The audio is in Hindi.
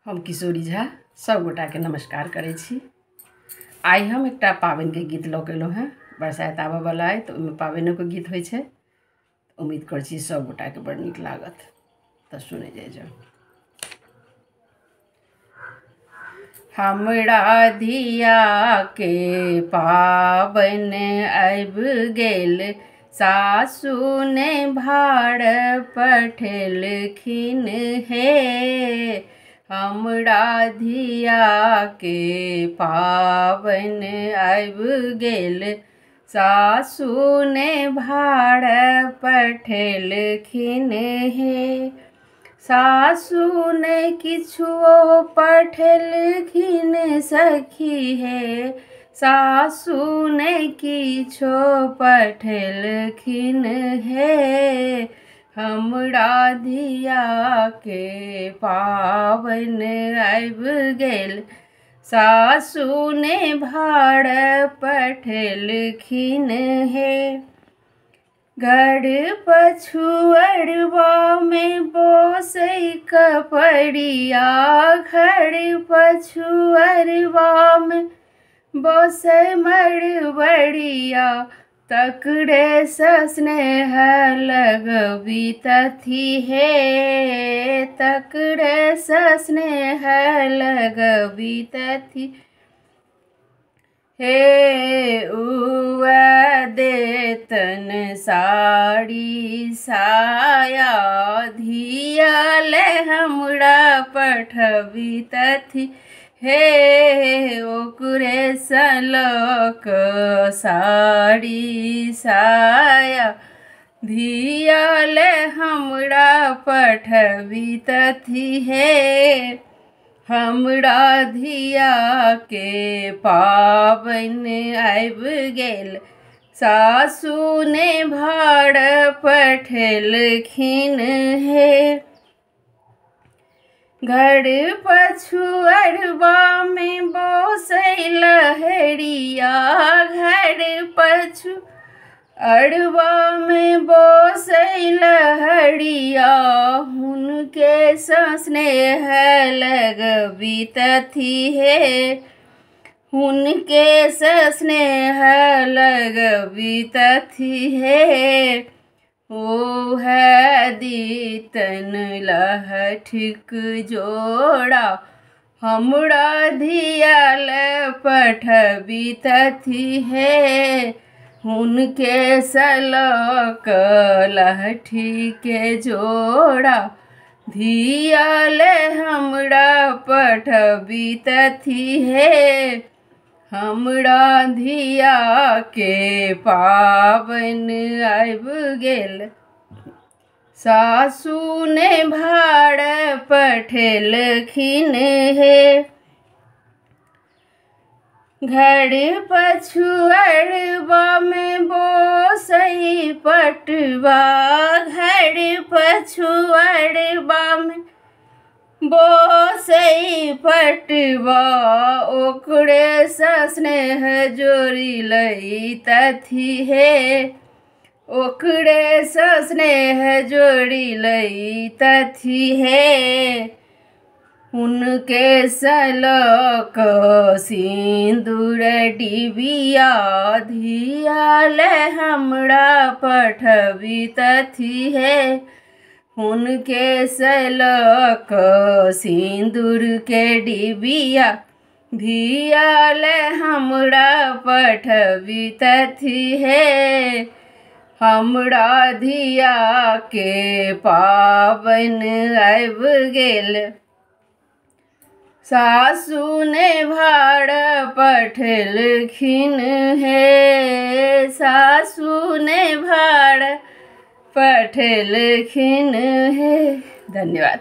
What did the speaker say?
हम किशोरी झा सब गोटा के नमस्कार करै छी। आइ हम एकटा पाबनि के गीत लऽ के एलहुँ हैं। बरसाइत आबऽ वाला है तो ओहिमे पाबनियों के गीत होइ छै। उम्मीद करै छी सब गोटा के बड़ नीक लागत, तऽ सुनै जाओ। हमरा धिया के पाबनि आबि गेल, सासु ने भाड़ पठेलखिन हे। हमरा धिया के पाबनि आबि गेल, सासु ने भाड़ पठेलखिन हे। सासु ने किछुओ पठेलखिन सखी हे, सासु ने किछो पठेलखिन हे। हमरा धिया के पाबनि आबि गेल, सासु ने भाड़ पठेलखिन हे। घर पछुअरवा में बोसै कपड़िया, घर पछुअरवा में बोसै मड़बड़िया। तकरे स्नेह लगबितथि हे, तकरे स्नेह लगबितथि हे। उआ देतन साड़ी साया, धियाल हमरा पठबितथि हे। ओकरे सलक साड़ी साया, धियाल हमरा पठबितथि हे। हमरा धिया के पाबनि आबि गेल, सासु ने भाड़ पठेलखिन हे। घर पछुअरवा में बोसै लहरिया, घर पछुअरवा में बोसै लहरिया। हुनके स्नेह लगबितथि हे, हुनके स्नेह लगबितथि हे। ओह दीतन लहठिक जोड़ा, हमरा धियाल पठबितथि हे। हुनके सलक लहठी के जोड़ा, धियाल हमरा पठबितथि हे। हमरा धिया के पाबनि आबि गेल, सासु ने भाड़ पठेलखिन हे। घर पछुअरवा में बोसै पटवा, घर पछुअरवा में बोसै पटवा। ओकरे स्नेह जोड़ी लैतथि हे, ओकरे स्नेह जोड़ी लैतथि हे। उनके सलक सिंदूर डिबिया, धियाल हमरा पठबितथि हे। उनके सलक सिंदूर के डिबिया, धियाल हमरा पठबितथि हे। हमरा धिया के पाबनि आबि गेल, सासु ने भाड़ पठेलखिन हे, सासु ने भाड़ पठेलखिन हे। धन्यवाद।